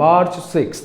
March 6।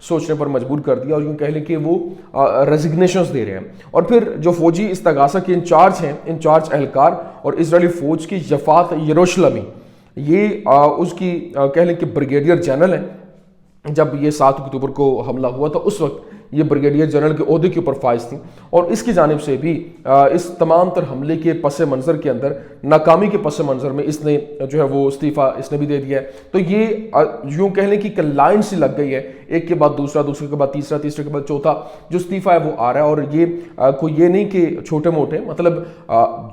سوچنے پر مجبور کر دیا اور یوں کہہ لیں کہ وہ ریزگنیشنز دے رہے ہیں. اور پھر جو فوجی استغاثہ کے انچارج ہیں, انچارج اہلکار اور اسرائیلی فوج کی یفات یروشلمی, یہ اس کی کہہ لیں کہ بریگیڈیئر جنرل ہیں. جب یہ 7 اکتوبر کو حملہ ہوا تو اس وقت یہ بریگیڈیئر جنرل کے عہدے کے اوپر فائز تھیں, اور اس کی جانب سے بھی اس تمام تر حملے کے پس منظر کے اندر, ناکامی کے پس منظر میں اس نے جو ہے وہ استعفیٰ اس نے بھی دے دیا ہے. تو یہ یوں کہہ لیں کہ ایک لائن سی لگ گئی ہے, ایک کے بعد دوسرا, دوسرے کے بعد تیسرا, تیسرے کے بعد چوتھا جو استعفیٰ ہے وہ آ رہا ہے. اور یہ کوئی یہ نہیں کہ چھوٹے موٹے, مطلب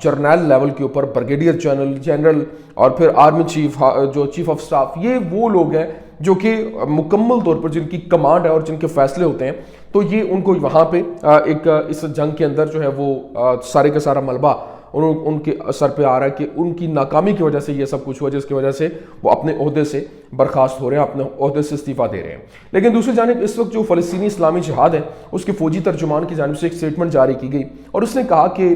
جرنیل لیول کے اوپر بریگیڈیئر جنرل اور پھر آرمی چیف, جو چیف آف سٹاف, یہ وہ لوگ ہیں جو کہ مکمل طور پر جن کی کمانڈ ہے اور جن کے فیصلے ہوتے ہیں, تو یہ ان کو وہاں پہ ایک اس جنگ کے اندر جو ہے وہ سارے کا سارا ملبہ ان کے سر پہ آ رہا ہے کہ ان کی ناکامی کی وجہ سے یہ سب کچھ ہوا, جس کی وجہ سے وہ اپنے عہدے سے برخاست ہو رہے ہیں, اپنے عہدے سے استعفیٰ دے رہے ہیں. لیکن دوسری جانب اس وقت جو فلسطینی اسلامی جہاد ہے اس کے فوجی ترجمان کی جانب سے ایک اسٹیٹمنٹ جاری کی گئی, اور اس نے کہا کہ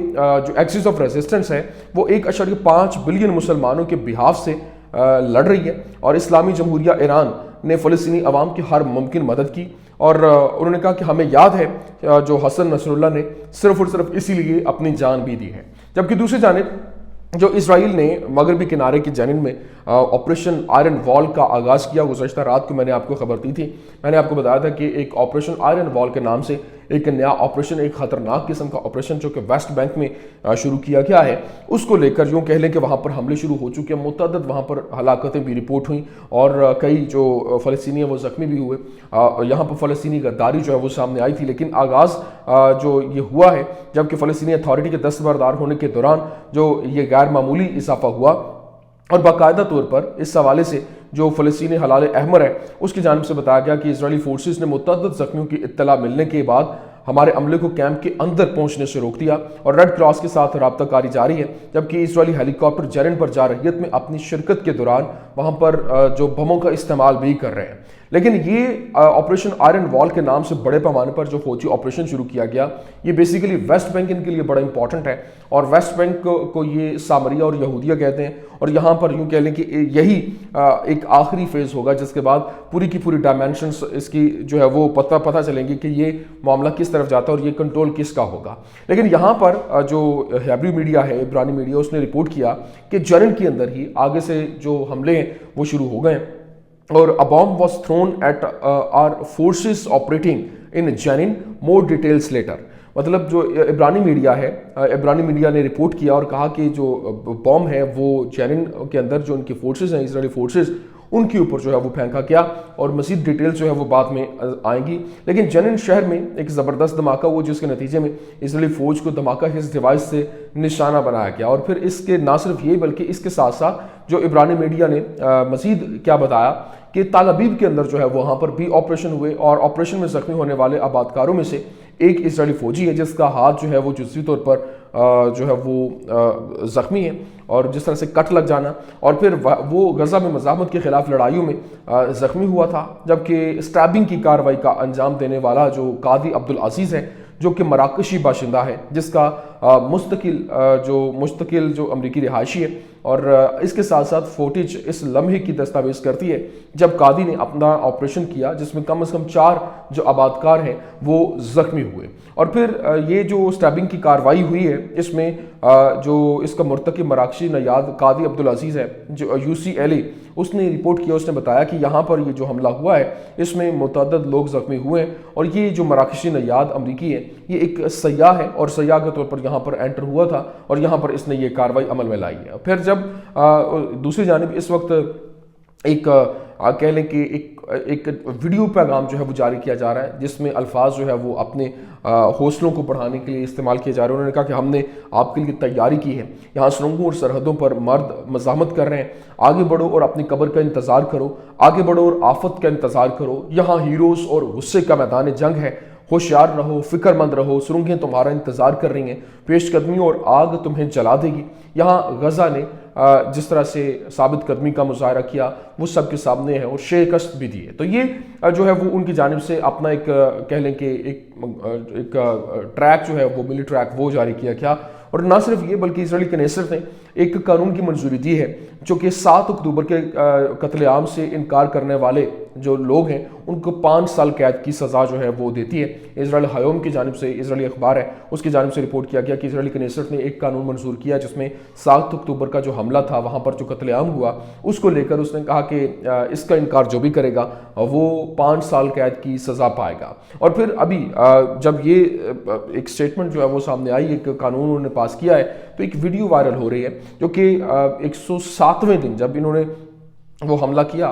جو ایکسس آف ریزسٹنس ہے وہ 1.5 بلین مسلمانوں کے بہاف سے لڑ رہی ہے, اور اسلامی جمہوریہ ایران نے فلسطینی عوام کی ہر ممکن مدد کی. اور انہوں نے کہا کہ ہمیں یاد ہے جو حسن نصر اللہ نے صرف اور صرف اسی لیے اپنی جان بھی دی ہے. جبکہ دوسری جانب جو اسرائیل نے مغربی کنارے کی جانب میں آپریشن آئرن وال کا آغاز کیا, گزشتہ رات کو میں نے آپ کو خبر دی تھی, میں نے آپ کو بتایا تھا کہ ایک آپریشن آئرن وال کے نام سے ایک نیا آپریشن, ایک خطرناک قسم کا آپریشن جو کہ ویسٹ بینک میں شروع کیا گیا ہے, اس کو لے کر یوں کہہ لیں کہ وہاں پر حملے شروع ہو چکے ہیں. متعدد وہاں پر ہلاکتیں بھی رپورٹ ہوئیں اور کئی جو فلسطینی ہیں وہ زخمی بھی ہوئے. یہاں پر فلسطینی غداری جو ہے وہ سامنے آئی تھی, لیکن آغاز جو یہ ہوا ہے جبکہ فلسطینی اتھارٹی کے دستبردار ہونے کے دوران جو یہ غیر معمولی اضافہ ہوا, اور باقاعدہ طور پر اس حوالے سے جو فلسطینی ہلال احمر ہے اس کی جانب سے بتایا گیا کہ اسرائیلی فورسز نے متعدد زخمیوں کی اطلاع ملنے کے بعد ہمارے عملے کو کیمپ کے اندر پہنچنے سے روک دیا, اور ریڈ کراس کے ساتھ رابطہ کاری جاری ہے. جبکہ اسرائیلی ہیلی کاپٹر جرن پر جارحیت میں اپنی شرکت کے دوران وہاں پر جو بموں کا استعمال بھی کر رہے ہیں. لیکن یہ آپریشن آئرن وال کے نام سے بڑے پیمانے پر جو فوجی آپریشن شروع کیا گیا, یہ بیسیکلی ویسٹ بینک ان کے لیے بڑا امپورٹنٹ ہے, اور ویسٹ بینک کو یہ سامریہ اور یہودیہ کہتے ہیں, اور یہاں پر یوں کہہ لیں کہ یہی ایک آخری فیز ہوگا جس کے بعد پوری کی پوری ڈائمینشنز اس کی جو ہے وہ پتہ چلیں گی کہ یہ معاملہ کس طرف جاتا ہے اور یہ کنٹرول کس کا ہوگا. لیکن یہاں پر جو ہیبری میڈیا ہے, عبرانی میڈیا, اس نے رپورٹ کیا کہ جرن کے اندر ہی آگے سے جو حملے ہیں وہ شروع ہو گئے ہیں, اور a bomb was thrown at our forces operating in Jenin, more details later. مطلب جو عبرانی میڈیا ہے, عبرانی میڈیا نے رپورٹ کیا اور کہا کہ جو بام ہے وہ جینن کے اندر جو ان کی فورسز ہیں, اسرائیلی فورسز, ان کے اوپر جو ہے وہ پھینکا گیا, اور مزید ڈیٹیلز جو ہے وہ بعد میں آئیں گی. لیکن جنین شہر میں ایک زبردست دھماکہ ہوا جس کے نتیجے میں اسرائیلی فوج کو دھماکہ ہز ڈیوائس سے نشانہ بنایا گیا. اور پھر اس کے نہ صرف یہ بلکہ اس کے ساتھ ساتھ جو عبرانی میڈیا نے مزید کیا بتایا کہ تل ابیب کے اندر جو ہے وہاں پر بھی آپریشن ہوئے, اور آپریشن میں زخمی ہونے والے آبادکاروں میں سے ایک اسرائیلی فوجی ہے جس کا ہاتھ جو ہے وہ جزوی طور پر جو ہے وہ زخمی ہے, اور جس طرح سے کٹ لگ جانا, اور پھر وہ غزہ میں مزاحمت کے خلاف لڑائیوں میں زخمی ہوا تھا. جبکہ اسٹیبنگ کی کارروائی کا انجام دینے والا جو قاضی عبدالعزیز ہے جو کہ مراکشی باشندہ ہے, جس کا مستقل جو امریکی رہائشی ہے, اور اس کے ساتھ ساتھ فوٹیج اس لمحے کی دستاویز کرتی ہے جب قاضی نے اپنا آپریشن کیا جس میں کم از کم 4 جو آبادکار ہیں وہ زخمی ہوئے. اور پھر یہ جو اسٹیبنگ کی کارروائی ہوئی ہے اس میں جو اس کا مرتکب مراکشی نیاد قاضی عبدالعزیز ہے جو UCLA, اس نے رپورٹ کیا, اس نے بتایا کہ یہاں پر یہ جو حملہ ہوا ہے اس میں متعدد لوگ زخمی ہوئے ہیں, اور یہ جو مراکشی نیاد امریکی ہے یہ ایک سیاح ہے, اور سیاح کے طور پر یہاں پر انٹر ہوا تھا, اور یہاں پر اس نے یہ کارروائی عمل میں لائی ہے. پھر جب دوسری جانب اس وقت ایک کہہ لیں کہ ایک ویڈیو پیغام جو ہے وہ جاری کیا جا رہا ہے جس میں الفاظ جو ہے وہ اپنے حوصلوں کو بڑھانے کے لیے استعمال کیے جا رہے ہیں. انہوں نے کہا کہ ہم نے آپ کے لیے تیاری کی ہے, یہاں سرنگوں اور سرحدوں پر مرد مزاحمت کر رہے ہیں, آگے بڑھو اور اپنی قبر کا انتظار کرو, آگے بڑھو اور آفت کا انتظار کرو, یہاں ہیروز اور غصے کا میدان جنگ ہے, ہوشیار رہو, فکر مند رہو, سرنگیں تمہارا انتظار کر رہی ہیں, پیش قدمی اور آگ تمہیں جلا دے گی. یہاں غزہ نے جس طرح سے ثابت قدمی کا مظاہرہ کیا وہ سب کے سامنے ہے, اور شکست بھی دی ہے. تو یہ جو ہے وہ ان کی جانب سے اپنا ایک کہہ لیں کہ ایک ٹریک جو ہے وہ ملی ٹریک وہ جاری کیا گیا, اور نہ صرف یہ بلکہ اسرائیلی کنیسٹ نے ایک قانون کی منظوری دی ہے جو کہ 7 اکتوبر کے قتل عام سے انکار کرنے والے جو لوگ ہیں ان کو 5 سال قید کی سزا جو ہے وہ دیتی ہے۔ اسرائیل ہیوم کی جانب سے، اسرائیلی اخبار ہے اس کی جانب سے رپورٹ کیا گیا کہ اسرائیلی کنیسٹ نے ایک قانون منظور کیا جس میں 7 اکتوبر کا جو حملہ تھا وہاں پر جو قتل عام ہوا اس کو لے کر اس نے کہا کہ اس کا انکار جو بھی کرے گا وہ 5 سال قید کی سزا پائے گا۔ اور پھر ابھی جب یہ ایک سٹیٹمنٹ جو ہے وہ سامنے آئی، ایک قانون انہوں نے پاس کیا ہے، تو ایک ویڈیو وائرل ہو رہی ہے جو کہ 107ویں دن جب انہوں نے وہ حملہ کیا،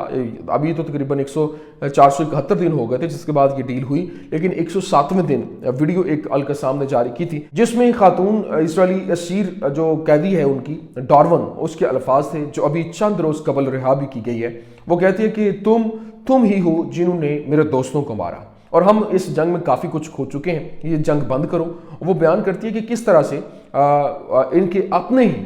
ابھی تو تقریباً 471 دن ہو گئے تھے جس کے بعد یہ ڈیل ہوئی، لیکن 107ویں دن ویڈیو ایک القصام نے جاری کی تھی جس میں خاتون اسرائیلی اسیر جو قیدی ہے ان کی ڈارون، اس کے الفاظ تھے جو ابھی چند روز قبل رہا بھی کی گئی ہے۔ وہ کہتی ہے کہ تم ہی ہو جنہوں نے میرے دوستوں کو مارا اور ہم اس جنگ میں کافی کچھ کھو چکے ہیں، یہ جنگ بند کرو۔ وہ بیان کرتی ہے کہ کس طرح سے ان کے اپنے ہی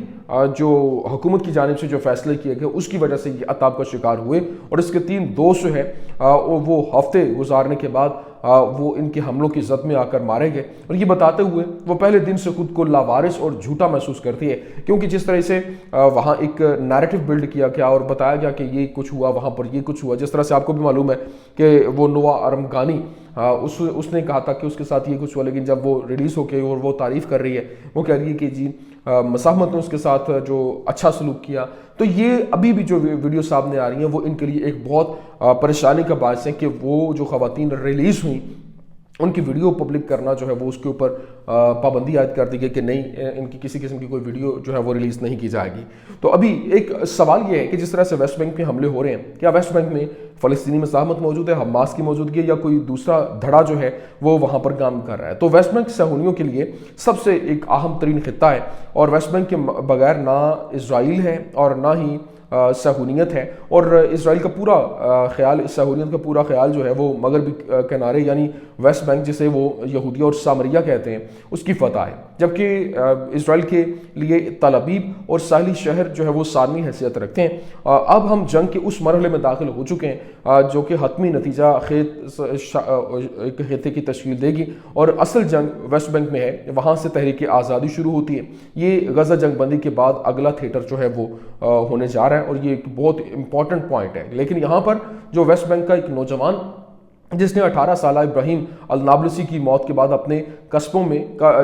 جو حکومت کی جانب سے جو فیصلے کیے گئے اس کی وجہ سے یہ عذاب کا شکار ہوئے، اور اس کے 3 دوست جو ہے وہ ہفتے گزارنے کے بعد وہ ان کے حملوں کی زد میں آ کر مارے گئے۔ اور یہ بتاتے ہوئے وہ پہلے دن سے خود کو لاوارث اور جھوٹا محسوس کرتی ہے، کیونکہ جس طرح سے وہاں ایک نیریٹو بلڈ کیا گیا اور بتایا گیا کہ یہ کچھ ہوا، وہاں پر یہ کچھ ہوا، جس طرح سے آپ کو بھی معلوم ہے کہ وہ نوا ارمگانی اس نے کہا تھا کہ اس کے ساتھ یہ کچھ ہوا، لیکن جب وہ ریلیز ہو کے اور وہ تعریف کر رہی ہے، وہ کہہ رہی ہے کہ جی مزاحمت نے اس کے ساتھ جو اچھا سلوک کیا۔ تو یہ ابھی بھی جو ویڈیو سامنے آ رہی ہیں وہ ان کے لیے ایک بہت پریشانی کا باعث ہے کہ وہ جو خواتین ریلیز ہوئیں ان کی ویڈیو پبلک کرنا جو ہے وہ اس کے اوپر پابندی عائد کر دی گئی کہ نہیں، ان کی کسی قسم کی کوئی ویڈیو جو ہے وہ ریلیز نہیں کی جائے گی۔ تو ابھی ایک سوال یہ ہے کہ جس طرح سے ویسٹ بینک میں حملے ہو رہے ہیں، کیا ویسٹ بینک میں فلسطینی مزاحمت موجود ہے، حماس کی موجودگی ہے، یا کوئی دوسرا دھڑا جو ہے وہ وہاں پر کام کر رہا ہے؟ تو ویسٹ بینک صہیونیوں کے لیے سب سے ایک اہم ترین خطہ ہے، اور ویسٹ بینک کے بغیر نہ اسرائیل ہے اور نہ ہی صہیونیت ہے، اور اسرائیل کا پورا خیال، صہیونیت کا پورا خیال جو ہے وہ مغربی کنارے یعنی ویسٹ بینک جسے وہ یہودیہ اور سامریہ کہتے ہیں اس کی فتح ہے، جبکہ اسرائیل کے لیے تل ابیب اور ساحلی شہر جو ہے وہ ثانوی حیثیت رکھتے ہیں۔ اب ہم جنگ کے اس مرحلے میں داخل ہو چکے ہیں جو کہ حتمی نتیجہ ایک خطے کی تشکیل دے گی، اور اصل جنگ ویسٹ بینک میں ہے، وہاں سے تحریک آزادی شروع ہوتی ہے۔ یہ غزہ جنگ بندی کے بعد اگلا تھیٹر جو ہے وہ ہونے جا رہا ہے، اور یہ ایک بہت امپورٹنٹ پوائنٹ ہے۔ لیکن یہاں پر جو ویسٹ بینک کا ایک نوجوان جس نے 18 سالہ ابراہیم النابلسی کی موت کے بعد اپنے قصبوں میں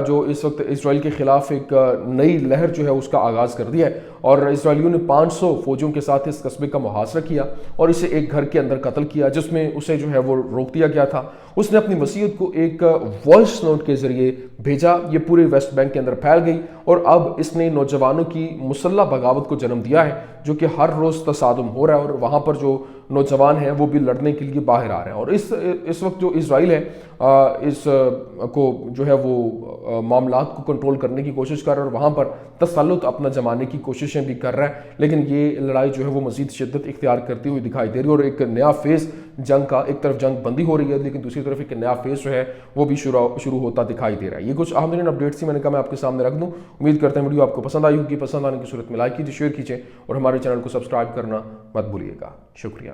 جو اس وقت اسرائیل کے خلاف ایک نئی لہر جو ہے اس کا آغاز کر دیا ہے، اور اسرائیلیوں نے 500 فوجیوں کے ساتھ اس قصبے کا محاصرہ کیا اور اسے ایک گھر کے اندر قتل کیا، جس میں اسے جو ہے وہ روک دیا گیا تھا۔ اس نے اپنی وصیت کو ایک وائس نوٹ کے ذریعے بھیجا، یہ پورے ویسٹ بینک کے اندر پھیل گئی، اور اب اس نے نوجوانوں کی مسلح بغاوت کو جنم دیا ہے جو کہ ہر روز تصادم ہو رہا ہے، اور وہاں پر جو نوجوان ہیں وہ بھی لڑنے کے لیے باہر آ رہے ہیں۔ اور اس وقت جو اسرائیل ہے اس کو جو ہے وہ معاملات کو کنٹرول کرنے کی کوشش کر رہا ہے، اور وہاں پر تسلط اپنا جمانے کی کوششیں بھی کر رہا ہے، لیکن یہ لڑائی جو ہے وہ مزید شدت اختیار کرتی ہوئی دکھائی دے رہی ہے، اور ایک نیا فیز جنگ کا، ایک طرف جنگ بندی ہو رہی ہے لیکن دوسری طرف ایک نیا فیز جو ہے وہ بھی شروع ہوتا دکھائی دے رہا ہے۔ یہ کچھ اہم ترین اپڈیٹس تھی، میں نے کہا میں آپ کے سامنے رکھ دوں۔ امید کرتے ہیں ویڈیو آپ کو پسند آئی ہوگی، پسند آنے کی صورت میں لائک کیجیے، شیئر کیجیے، اور ہمارے چینل کو سبسکرائب کرنا مت بھولیے گا۔ شکریہ۔